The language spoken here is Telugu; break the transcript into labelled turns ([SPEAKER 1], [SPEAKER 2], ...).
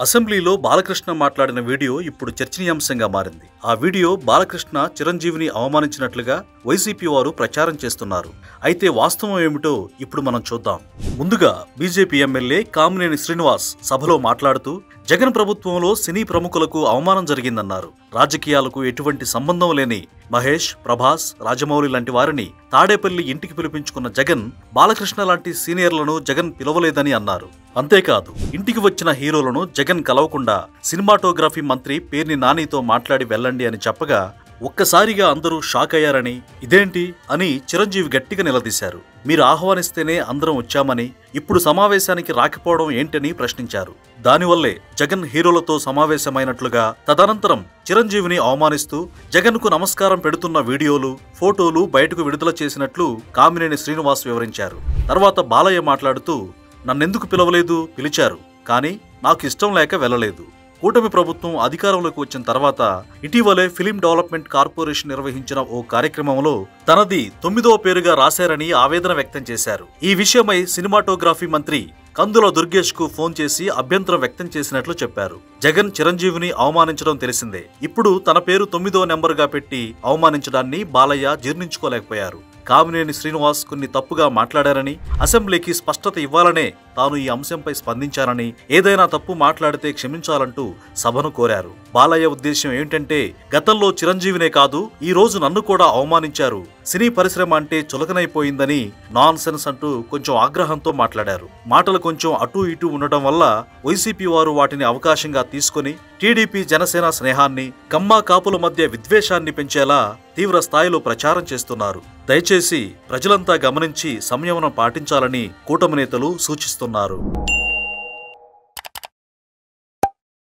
[SPEAKER 1] అసెంబ్లీలో బాలకృష్ణ మాట్లాడిన వీడియో ఇప్పుడు చర్చనీయాంశంగా మారింది. ఆ వీడియో బాలకృష్ణ చిరంజీవిని అవమానించినట్లుగా వైసీపీ వారు ప్రచారం చేస్తున్నారు. అయితే వాస్తవం ఏమిటో ఇప్పుడు మనం చూద్దాం. ముందుగా బీజేపీ ఎమ్మెల్యే కామినేని శ్రీనివాస్ సభలో మాట్లాడుతూ జగన్ ప్రభుత్వంలో సినీ ప్రముఖులకు అవమానం జరిగిందన్నారు. రాజకీయాలకు ఎటువంటి సంబంధం లేని మహేష్, ప్రభాస్, రాజమౌళి లాంటి వారిని తాడేపల్లి ఇంటికి పిలిపించుకున్న జగన్ బాలకృష్ణ లాంటి సీనియర్లను జగన్ పిలవలేదని అన్నారు. అంతేకాదు, ఇంటికి వచ్చిన హీరోలను జగన్ కలవకుండా సినిమాటోగ్రఫీ మంత్రి పేర్ని నానితో మాట్లాడి వెళ్ళండి అని చెప్పగా ఒక్కసారిగా అందరూ షాక్ అయ్యారని, ఇదేంటి అని చిరంజీవి గట్టిగా నిలదీశారు. మీరు ఆహ్వానిస్తేనే అందరం వచ్చామని, ఇప్పుడు సమావేశానికి రాకపోవడం ఏంటని ప్రశ్నించారు. దానివల్లే జగన్ హీరోలతో సమావేశమైనట్లుగా తదనంతరం చిరంజీవిని అవమానిస్తూ జగన్కు నమస్కారం పెడుతున్న వీడియోలు, ఫోటోలు బయటకు విడుదల చేసినట్లు కామినేని శ్రీనివాస్ వివరించారు. తర్వాత బాలయ్య మాట్లాడుతూ, నన్నెందుకు పిలవలేదు, పిలిచారు, కానీ నాకు ఇష్టం లేక వెళ్ళలేదు. కూటమి ప్రభుత్వం అధికారంలోకి వచ్చిన తర్వాత ఇటీవలే ఫిలిం డెవలప్మెంట్ కార్పొరేషన్ నిర్వహించిన ఓ కార్యక్రమంలో తనది 9వ పేరుగా రాశారని ఆవేదన వ్యక్తం చేశారు. ఈ విషయమై సినిమాటోగ్రఫీ మంత్రి కందుల దుర్గేష్ కు ఫోన్ చేసి అభ్యంతరం వ్యక్తం చేసినట్లు చెప్పారు. జగన్ చిరంజీవిని అవమానించడం తెలిసిందే. ఇప్పుడు తన పేరు 9వ నెంబరుగా పెట్టి అవమానించడాన్ని బాలయ్య జీర్ణించుకోలేకపోయారు. కామినేని శ్రీనివాస్ కొన్ని తప్పుగా మాట్లాడారని, అసెంబ్లీకి స్పష్టత ఇవ్వాలనే తాను ఈ అంశంపై స్పందించానని, ఏదైనా తప్పు మాట్లాడితే క్షమించాలంటూ సభను కోరారు. బాలయ్య ఉద్దేశ్యం ఏంటంటే, గతంలో చిరంజీవినే కాదు, ఈ రోజు నన్ను కూడా అవమానించారు, సినీ పరిశ్రమ అంటే చులకనైపోయిందని నాన్ సెన్స్ అంటూ కొంచెం ఆగ్రహంతో మాట్లాడారు. మాటలు కొంచెం అటూ ఇటూ ఉండటం వల్ల వైసీపీ వారు వాటిని అవకాశంగా తీసుకుని టీడీపీ జనసేన స్నేహాన్ని, కమ్మా కాపుల మధ్య విద్వేషాన్ని పెంచేలా తీవ్ర స్థాయిలో ప్రచారం చేస్తున్నారు. దయచేసి ప్రజలంతా గమనించి సంయమనం పాటించాలని కూటమి నేతలు సూచిస్తున్నారు.